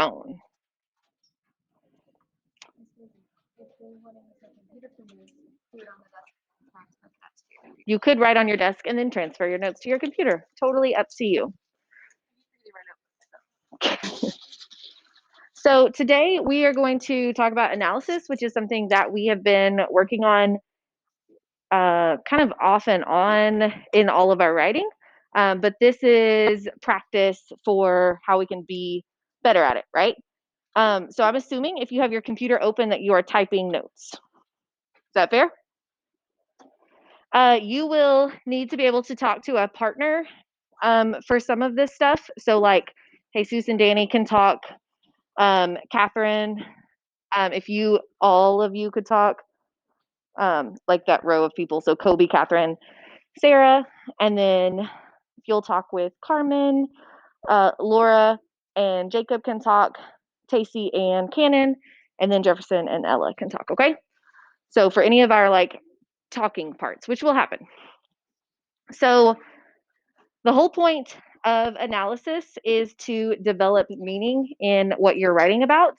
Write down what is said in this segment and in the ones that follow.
phone. You could write on your desk and then transfer your notes to your computer. Totally up to you. So today we are going to talk about analysis, which is something that we have been working on kind of off and on in all of our writing. But this is practice for how we can be better at it, right? So I'm assuming if you have your computer open that you are typing notes. Is that fair? You will need to be able to talk to a partner for some of this stuff. So like Jesus and Danny can talk. Catherine, if all of you could talk, like that row of people. So Kobe, Catherine, Sarah, and then if you'll talk with Carmen, Laura and Jacob can talk, Tacey and Cannon, and then Jefferson and Ella can talk, okay? So for any of our like talking parts, which will happen. So the whole point of analysis is to develop meaning in what you're writing about.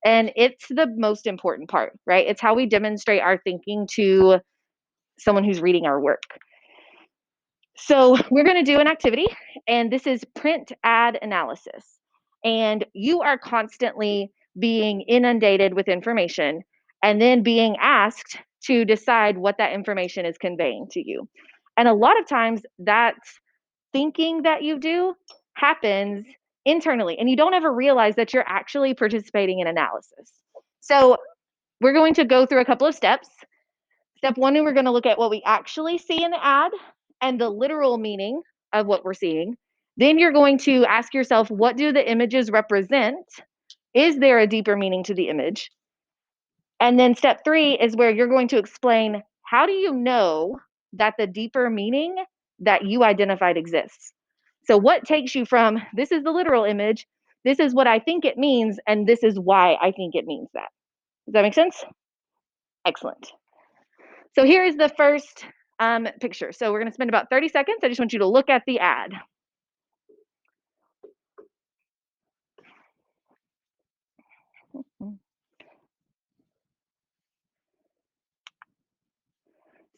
And it's the most important part, right? It's how we demonstrate our thinking to someone who's reading our work. So we're going to do an activity, and this is print ad analysis. And you are constantly being inundated with information and then being asked to decide what that information is conveying to you. And a lot of times that thinking that you do happens internally, and you don't ever realize that you're actually participating in analysis. So we're going to go through a couple of steps. Step one, we're going to look at what we actually see in the ad and the literal meaning of what we're seeing. Then you're going to ask yourself, what do the images represent? Is there a deeper meaning to the image? And then step three is where you're going to explain, how do you know that the deeper meaning that you identified exists? So what takes you from, this is the literal image, this is what I think it means, and this is why I think it means that. Does that make sense? Excellent. So here is the first picture. So we're going to spend about 30 seconds. I just want you to look at the ad.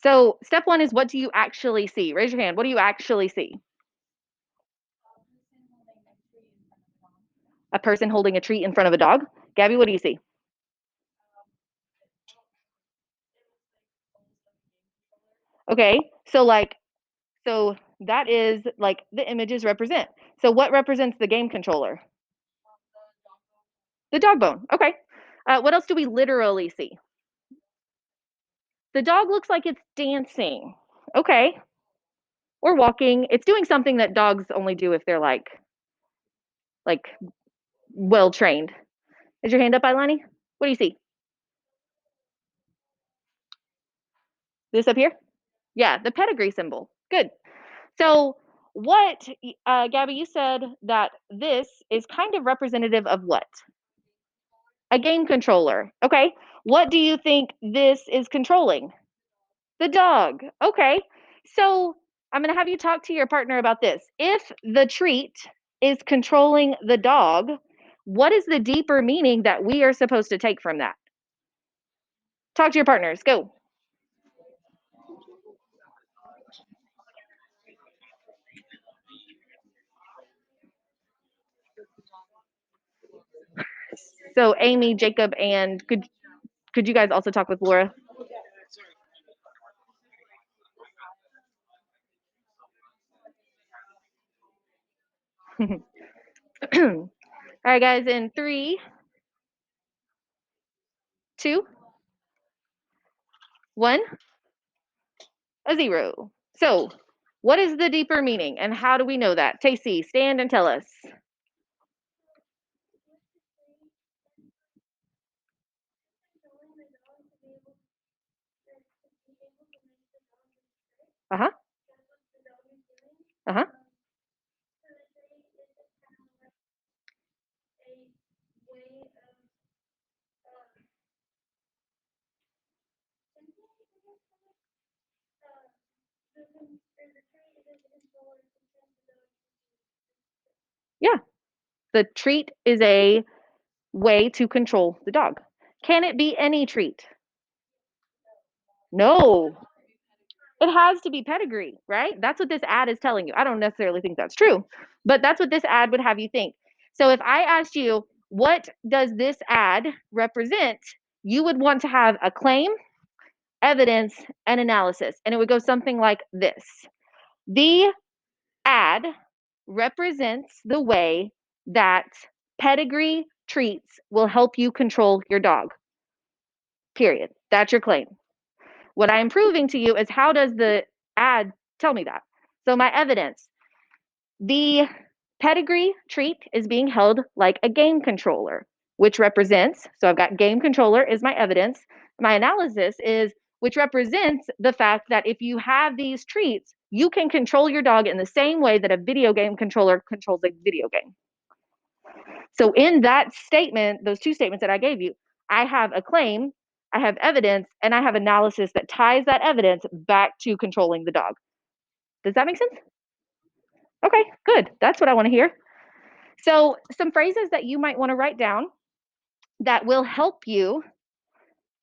So step one is, what do you actually see? Raise your hand. What do you actually see? A person holding a treat in front of a dog. Gabby, what do you see? Okay, so that is like the images represent. So what represents the game controller? The dog bone. Okay. What else do we literally see? The dog looks like it's dancing. Okay. Or walking. It's doing something that dogs only do if they're like well trained. Is your hand up, Ilani? What do you see? This up here? Yeah, the pedigree symbol. Good. So what, Gabby, you said that this is kind of representative of what? A game controller. Okay. What do you think this is controlling? The dog. Okay. So I'm going to have you talk to your partner about this. If the treat is controlling the dog, what is the deeper meaning that we are supposed to take from that? Talk to your partners. Go. So Amy, Jacob, and could you guys also talk with Laura? All right, guys, in 3, 2, 1, a 0. So what is the deeper meaning and how do we know that? Tacey, stand and tell us. Uh-huh. Uh-huh. Yeah. The treat is a way to control the dog. Can it be any treat? No. It has to be pedigree, right? That's what this ad is telling you. I don't necessarily think that's true, but that's what this ad would have you think. So if I asked you, what does this ad represent? You would want to have a claim, evidence, and analysis. And it would go something like this. The ad represents the way that pedigree treats will help you control your dog. Period. That's your claim. What I'm proving to you is how does the ad tell me that? So my evidence, the pedigree treat is being held like a game controller, which represents, so I've got game controller is my evidence. My analysis is, which represents the fact that if you have these treats, you can control your dog in the same way that a video game controller controls a video game. So in that statement, those two statements that I gave you, I have a claim, I have evidence, and I have analysis that ties that evidence back to controlling the dog. Does that make sense? Okay, good. That's what I want to hear. So, some phrases that you might want to write down that will help you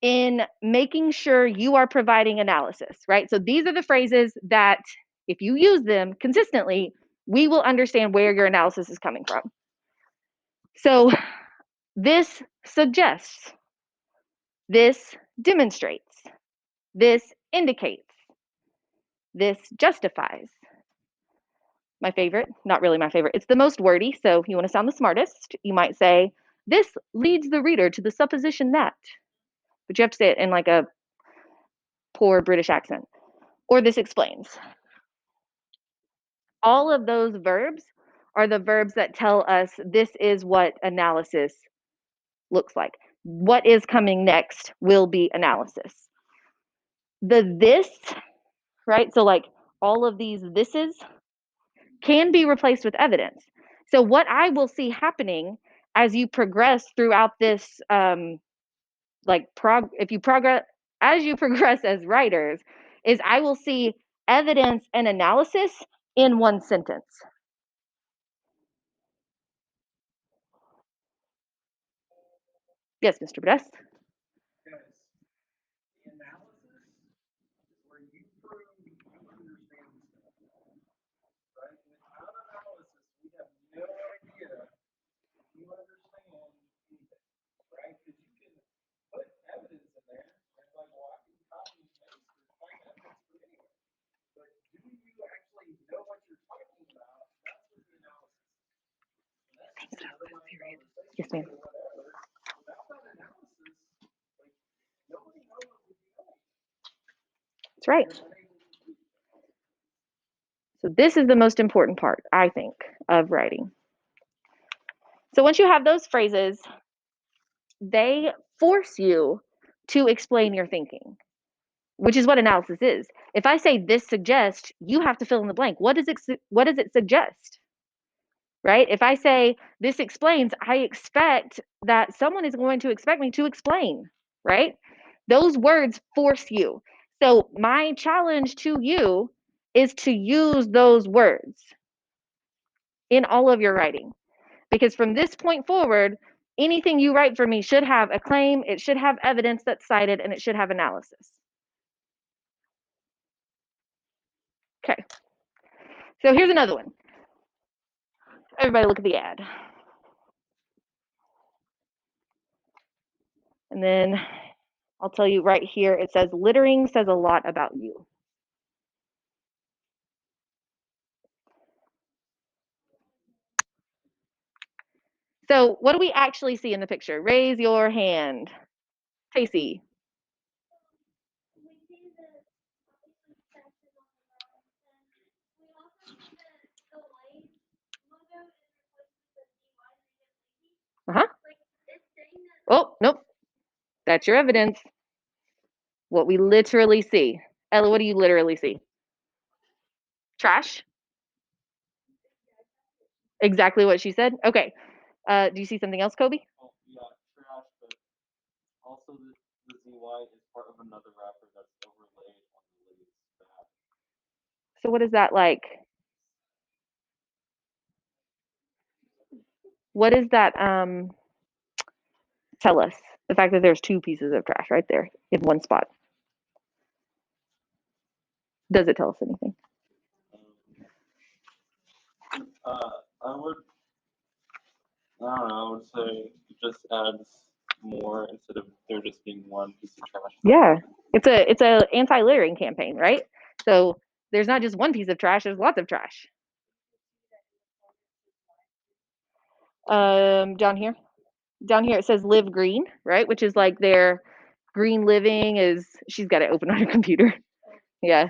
in making sure you are providing analysis, right? So, these are the phrases that if you use them consistently, we will understand where your analysis is coming from. So, this suggests, this demonstrates, this indicates, this justifies. My favorite, not really my favorite, it's the most wordy. So if you want to sound the smartest, you might say, this leads the reader to the supposition that, but you have to say it in like a poor British accent, or this explains. All of those verbs are the verbs that tell us this is what analysis looks like. What is coming next will be analysis. The this, right? So like all of these thises can be replaced with evidence. So what I will see happening as you progress throughout this, if you progress as you progress as writers, is I will see evidence and analysis in one sentence. Yes, Mr. Best. Yes, ma'am. That's right. So this is the most important part, I think, of writing. So once you have those phrases, they force you to explain your thinking, which is what analysis is. If I say this suggests, you have to fill in the blank. What does it suggest? Right? If I say this explains, I expect that someone is going to expect me to explain, right? Those words force you. So my challenge to you is to use those words in all of your writing. Because from this point forward, anything you write for me should have a claim, it should have evidence that's cited, and it should have analysis. Okay. So here's another one. Everybody look at the ad. And then I'll tell you right here, it says littering says a lot about you. So what do we actually see in the picture? Raise your hand. Casey. Uh-huh. Oh, nope. That's your evidence. What we literally see. Ella, what do you literally see? Trash. Exactly what she said. Okay. Do you see something else, Kobe? So what is that like? What is that? Tell us. The fact that there's two pieces of trash right there in one spot. Does it tell us anything? I would, I don't know, I would say it just adds more instead of there just being one piece of trash. Yeah, it's a anti-littering campaign, right? So there's not just one piece of trash, there's lots of trash. Down here it says live green, right? Which is like their green living is, she's got it open on her computer. Yeah.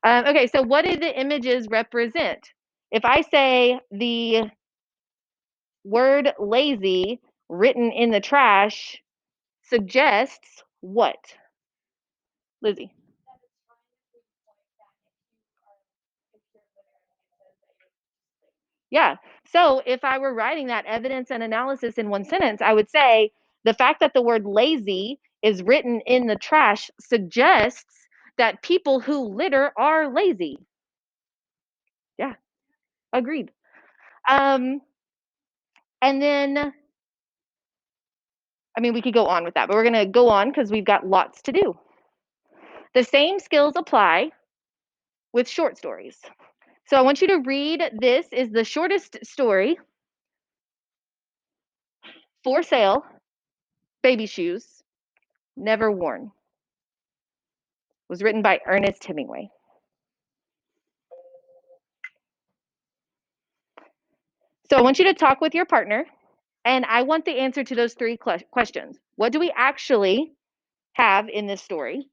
Okay, so what do the images represent? If I say the word lazy written in the trash suggests what? Lizzie. Yeah. So if I were writing that evidence and analysis in one sentence, I would say the fact that the word lazy is written in the trash suggests that people who litter are lazy. Yeah, agreed. Um, and then, I mean, we could go on with that, but we're going to go on because we've got lots to do. The same skills apply with short stories. So I want you to read, this is the shortest story, For Sale, Baby Shoes, Never Worn. Was written by Ernest Hemingway. So I want you to talk with your partner, and I want the answer to those three questions. What do we actually have in this story?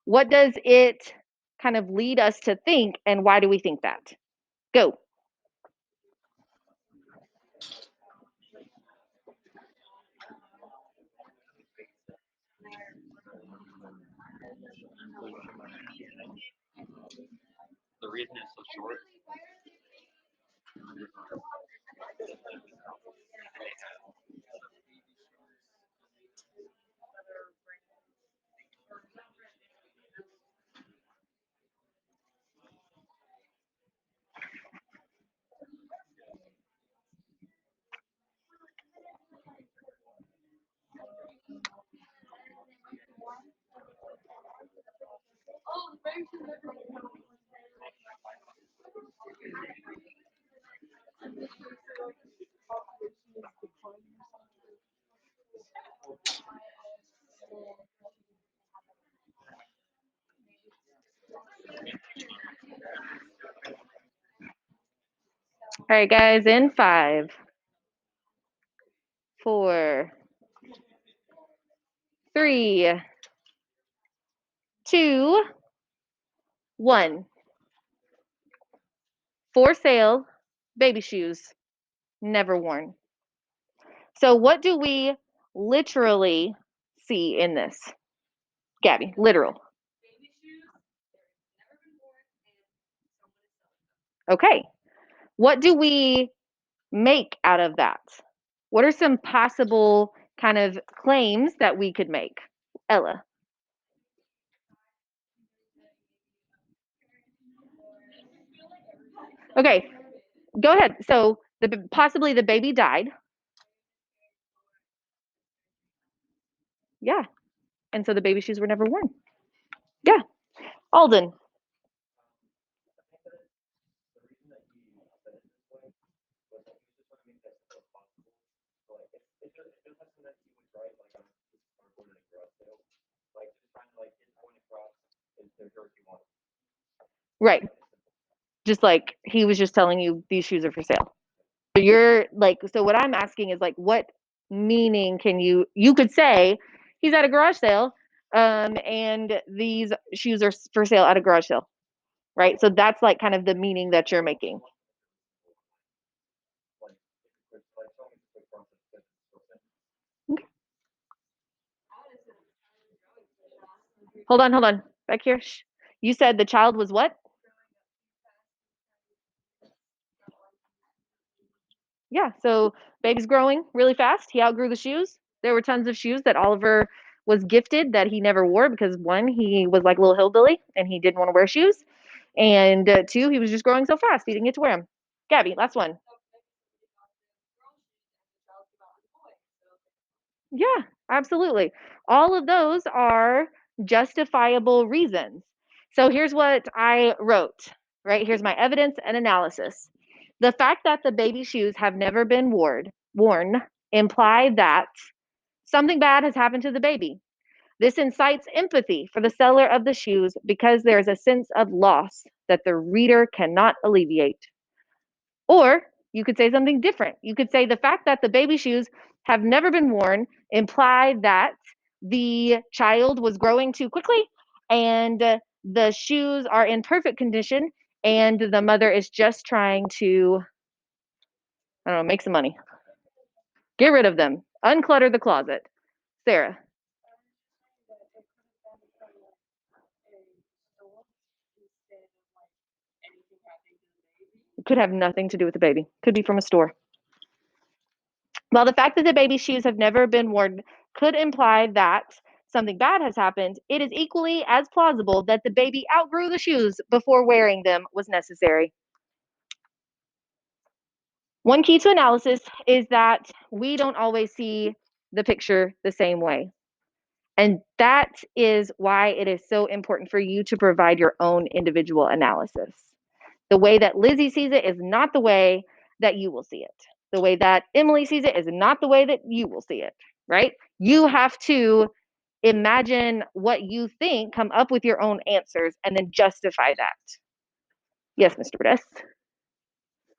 What does it kind of lead us to think, and why do we think that? Go. The reason it's so short. All right, guys, in 5, 4, 3, 2, 1. For Sale, Baby Shoes, Never Worn. So what do we literally see in this? Gabby, literal. Okay. What do we make out of that? What are some possible kind of claims that we could make? Ella. Okay, go ahead. So possibly the baby died. Yeah. And so the baby shoes were never worn. Yeah. Alden. Right. Just like he was just telling you these shoes are for sale. So you're like, so what I'm asking is like, what meaning can you could say he's at a garage sale, and these shoes are for sale at a garage sale, right? So that's like kind of the meaning that you're making. Okay. Hold on, back here. Shh. You said the child was what? Yeah, so baby's growing really fast. He outgrew the shoes. There were tons of shoes that Oliver was gifted that he never wore because one, he was like a little hillbilly and he didn't want to wear shoes. And two, he was just growing so fast, he didn't get to wear them. Gabby, last one. Yeah, absolutely. All of those are justifiable reasons. So here's what I wrote, right? Here's my evidence and analysis. The fact that the baby shoes have never been worn imply that something bad has happened to the baby. This incites empathy for the seller of the shoes because there is a sense of loss that the reader cannot alleviate. Or you could say something different. You could say the fact that the baby shoes have never been worn imply that the child was growing too quickly and the shoes are in perfect condition and the mother is just trying to, I don't know, make some money. Get rid of them. Unclutter the closet. Sarah. It could have nothing to do with the baby. Could be from a store. While the fact that the baby's shoes have never been worn could imply that something bad has happened, it is equally as plausible that the baby outgrew the shoes before wearing them was necessary. One key to analysis is that we don't always see the picture the same way. And that is why it is so important for you to provide your own individual analysis. The way that Lizzie sees it is not the way that you will see it. The way that Emily sees it is not the way that you will see it, right? You have to imagine what you think, come up with your own answers, and then justify that. Yes, Mr. Burdess. So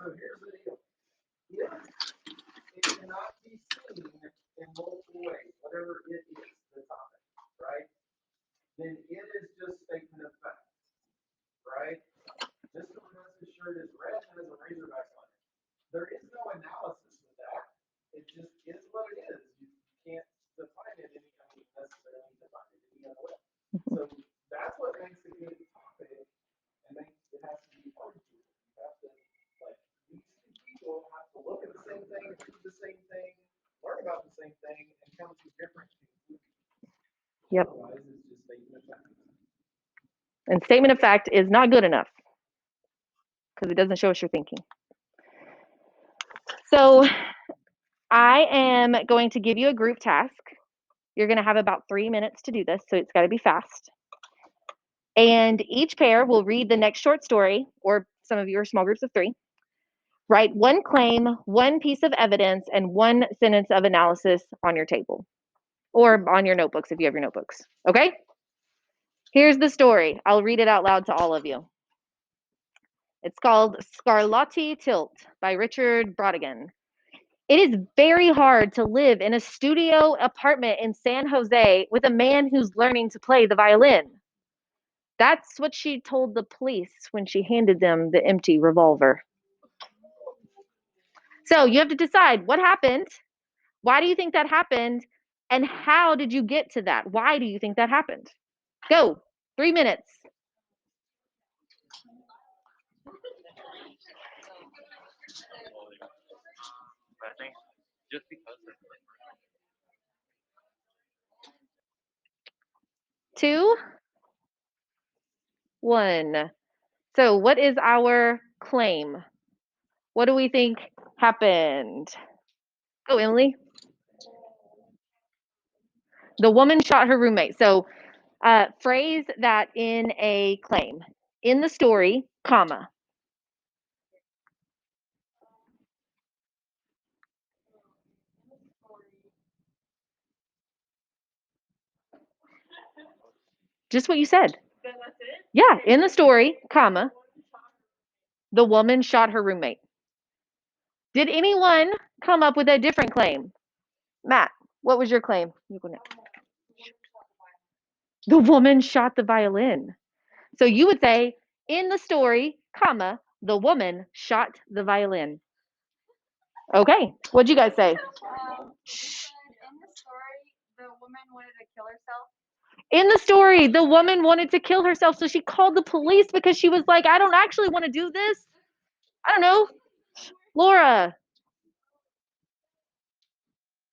here's the deal. If it cannot be seen in multiple ways, whatever it is, the topic, right? Then it is just statement of fact, right? Mr. Vanessa's shirt is red and has a razorback on it. There is no analysis with that. It just is what it is. You can't define it any, I mean, necessarily define it any other way. So that's what makes a good topic and makes it has to be argued. You have to like these two people have to look at the same thing, read the same thing, learn about the same thing, and come to different conclusions. Yep. Otherwise, it's just statement of fact. And statement of fact is not good enough because it doesn't show us your thinking. So I am going to give you a group task. You're going to have about 3 minutes to do this, so it's got to be fast. And each pair will read the next short story, or some of you are small groups of three. Write one claim, one piece of evidence, and one sentence of analysis on your table or on your notebooks if you have your notebooks. Okay? Here's the story. I'll read it out loud to all of you. It's called Scarlatti Tilt by Richard Brodigan. It is very hard to live in a studio apartment in San Jose with a man who's learning to play the violin. That's what she told the police when she handed them the empty revolver. So you have to decide what happened, why do you think that happened, and how did you get to that? Why do you think that happened? Go. 3 minutes. I think just because it's like 2, 1. So what is our claim? What do we think happened? Go, Emily. The woman shot her roommate. So phrase that in a claim. In the story, comma. Just what you said. Yeah, in the story, comma. The woman shot her roommate. Did anyone come up with a different claim? Matt, what was your claim? You go next. The woman shot the violin. So you would say, in the story, comma, the woman shot the violin. Okay, what'd you guys say? In the story, the woman wanted to kill herself, so she called the police because she was like, I don't actually want to do this. I don't know. Laura.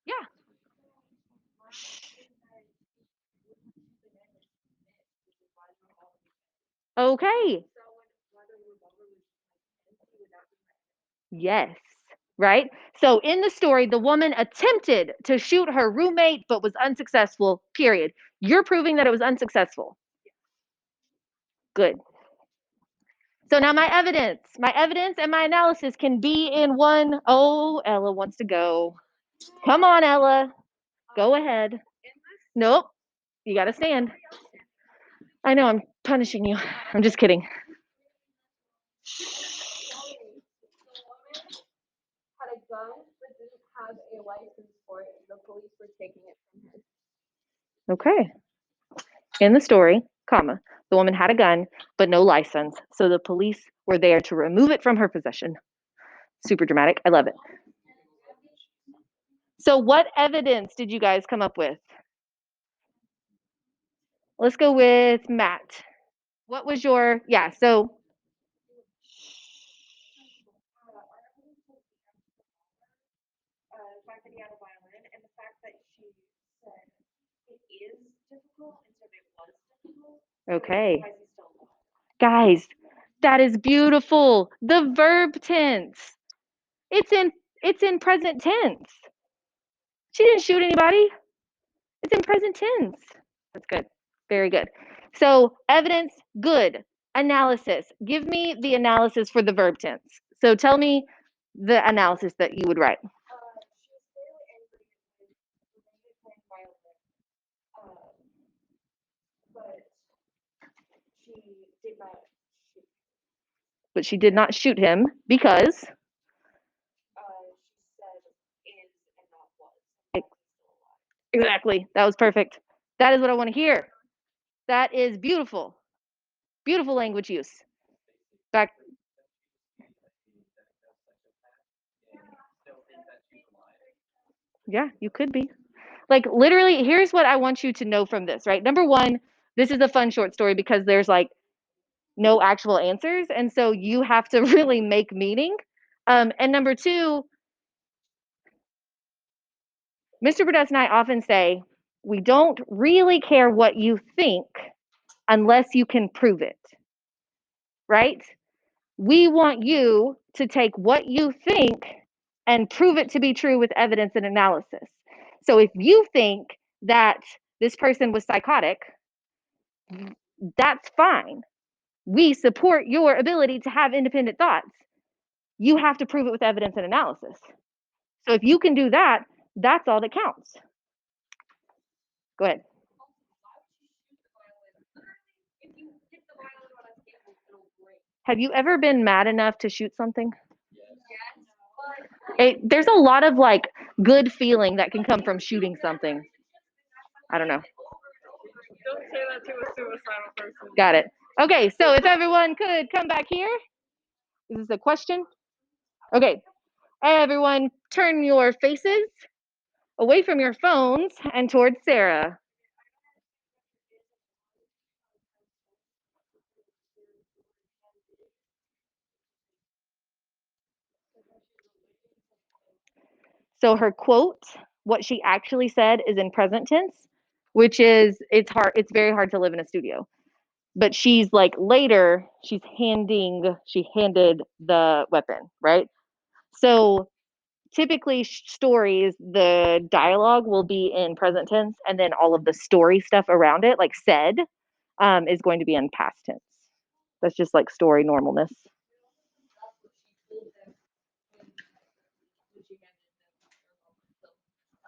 Yeah. Okay. Yes. right? So in the story, the woman attempted to shoot her roommate but was unsuccessful, period. You're proving that it was unsuccessful. Good. So now my evidence and my analysis can be in one. Oh, Ella wants to go. Come on, Ella. Go ahead. Nope. You got to stand. I know I'm punishing you. I'm just kidding. Had a gun but didn't have a license for it, and the police were taking it from him. Okay. In the story, comma, the woman had a gun but no license, so the police were there to remove it from her possession. Super dramatic. I love it. So what evidence did you guys come up with? Let's go with Matt. What was your, yeah, so The fact that he had a violin and the fact that she said it is difficult instead of it was difficult. okay. Why is he still alive? Guys, that is beautiful. The verb tense. It's in present tense. She didn't shoot anybody. It's in present tense. That's good. Very good. So evidence, good. Analysis. Give me the analysis for the verb tense. So tell me the analysis that you would write. She was clearly angry with the man playing violin, but she did not shoot. But she did not shoot him because She said is and not was. exactly. That was perfect. That is what I want to hear. That is beautiful. Beautiful language use. Back. Yeah, you could be. Like literally, here's what I want you to know from this, right? Number one, this is a fun short story because there's like no actual answers. And so you have to really make meaning. And number two, Mr. Burdett and I often say, we don't really care what you think unless you can prove it, right? We want you to take what you think and prove it to be true with evidence and analysis. So if you think that this person was psychotic, that's fine. We support your ability to have independent thoughts. You have to prove it with evidence and analysis. So if you can do that, that's all that counts. Go ahead. If you hit the violin on a table, it'll break. Have you ever been mad enough to shoot something? Yes, but There's a lot of like good feeling that can come from shooting something. I don't know. don't say that to a suicidal person. Got it. Okay, so if everyone could come back here. Is this a question? Okay, everyone turn your faces away from your phones and towards Sarah. So her quote, what she actually said is in present tense, which is it's very hard to live in a studio. But she's like later, she handed the weapon, right? So typically stories, the dialogue will be in present tense, and then all of the story stuff around it, like said, is going to be in past tense. That's just like story normalness.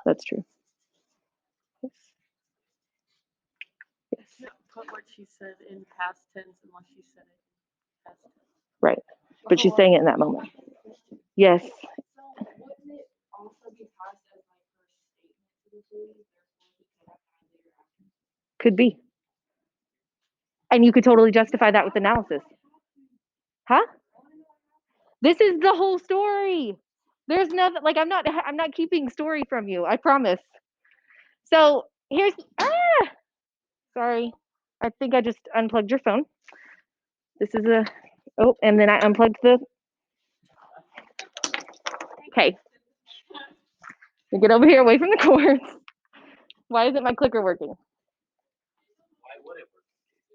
That's true. Yes. Yes. No, put what she said in past tense unless she said it in past tense. Right. But she's saying it in that moment. Yes. So wouldn't it also be passed as like her statement to the police? Therefore, he could have died later after. Could be. And you could totally justify that with analysis. Huh? This is the whole story. There's nothing like I'm not keeping story from you. I promise. So here's sorry. I think I just unplugged your phone. This is and then I unplugged the okay. You get over here away from the cords. Why isn't my clicker working?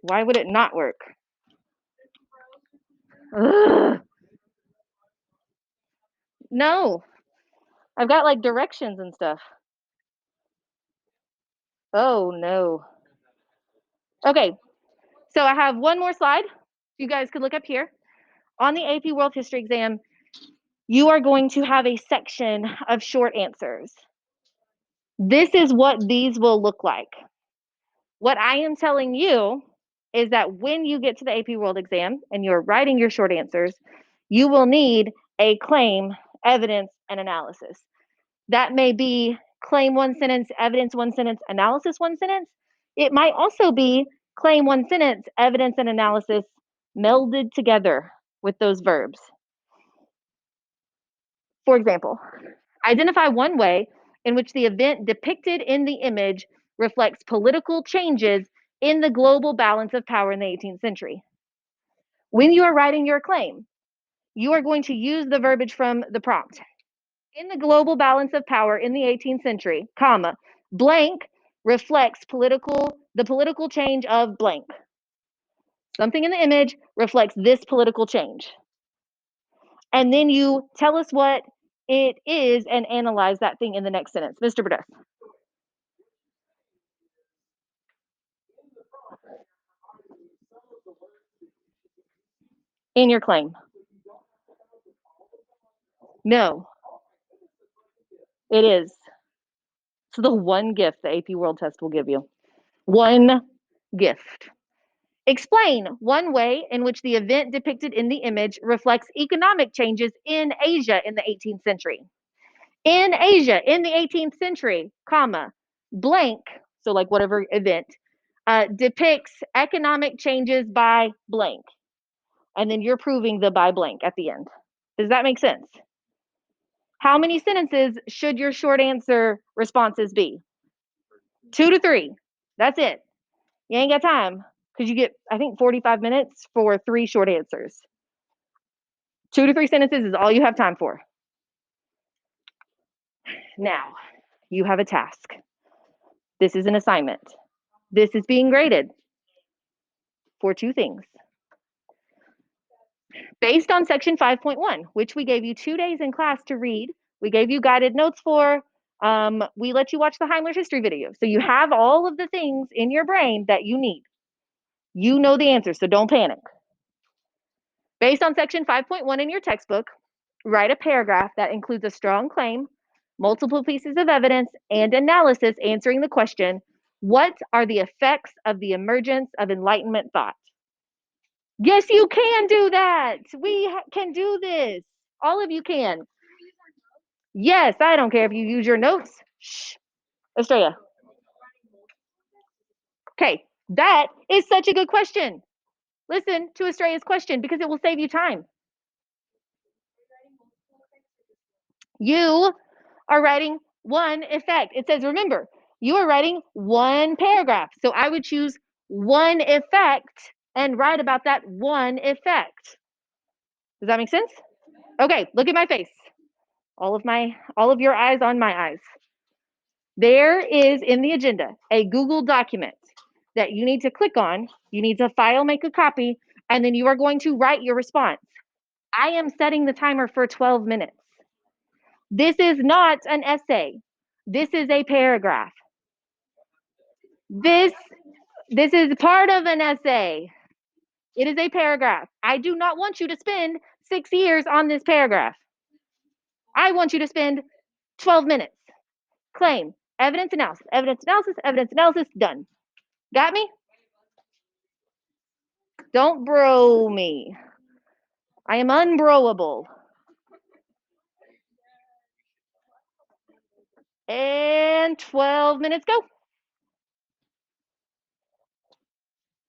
Why would it not work? Ugh. No, I've got like directions and stuff. Oh no. Okay, so I have one more slide. You guys could look up here. On the AP World History exam, you are going to have a section of short answers. This is what these will look like. What I am telling you is that when you get to the AP World exam and you're writing your short answers, you will need a claim, evidence, and analysis. That may be claim one sentence, evidence one sentence, analysis one sentence. It might also be claim one sentence, evidence, and analysis melded together with those verbs. For example, identify one way in which the event depicted in the image reflects political changes in the global balance of power in the 18th century. When you are writing your claim, you are going to use the verbiage from the prompt. In the global balance of power in the 18th century, comma, blank reflects the political change of blank. Something in the image reflects this political change. And then you tell us what it is and analyze that thing in the next sentence. Mr. Burdess. In your claim. No, it is. It's the one gift the AP World Test will give you. One gift. Explain one way in which the event depicted in the image reflects economic changes in Asia in the 18th century. In Asia in the 18th century, comma, blank, so like whatever event, depicts economic changes by blank. And then you're proving the by blank at the end. Does that make sense? How many sentences should your short answer responses be? 2 to 3. That's it. You ain't got time because you get, I think, 45 minutes for 3 short answers. 2 to 3 sentences is all you have time for. Now, you have a task. This is an assignment. This is being graded for 2 things. Based on section 5.1, which we gave you 2 days in class to read, we gave you guided notes for, we let you watch the Heimler's history video. So you have all of the things in your brain that you need. You know the answer, so don't panic. Based on section 5.1 in your textbook, write a paragraph that includes a strong claim, multiple pieces of evidence, and analysis answering the question, what are the effects of the emergence of Enlightenment thought? Yes, you can do that. We can do this. All of you can. Yes, I don't care if you use your notes. Shh. Estrella. Okay, that is such a good question. Listen to Estrella's question because it will save you time. You are writing one effect. It says, remember, you are writing one paragraph. So I would choose one effect and write about that one effect. Does that make sense? Okay, look at my face. All of your eyes on my eyes. There is in the agenda a Google document that you need to click on. You need to file, make a copy, and then you are going to write your response. I am setting the timer for 12 minutes. This is not an essay. This is a paragraph. This is part of an essay. It is a paragraph. I do not want you to spend 6 years on this paragraph. I want you to spend 12 minutes. Claim, evidence analysis, evidence analysis, evidence analysis, done. Got me? Don't bro me. I am unbroable. And 12 minutes go.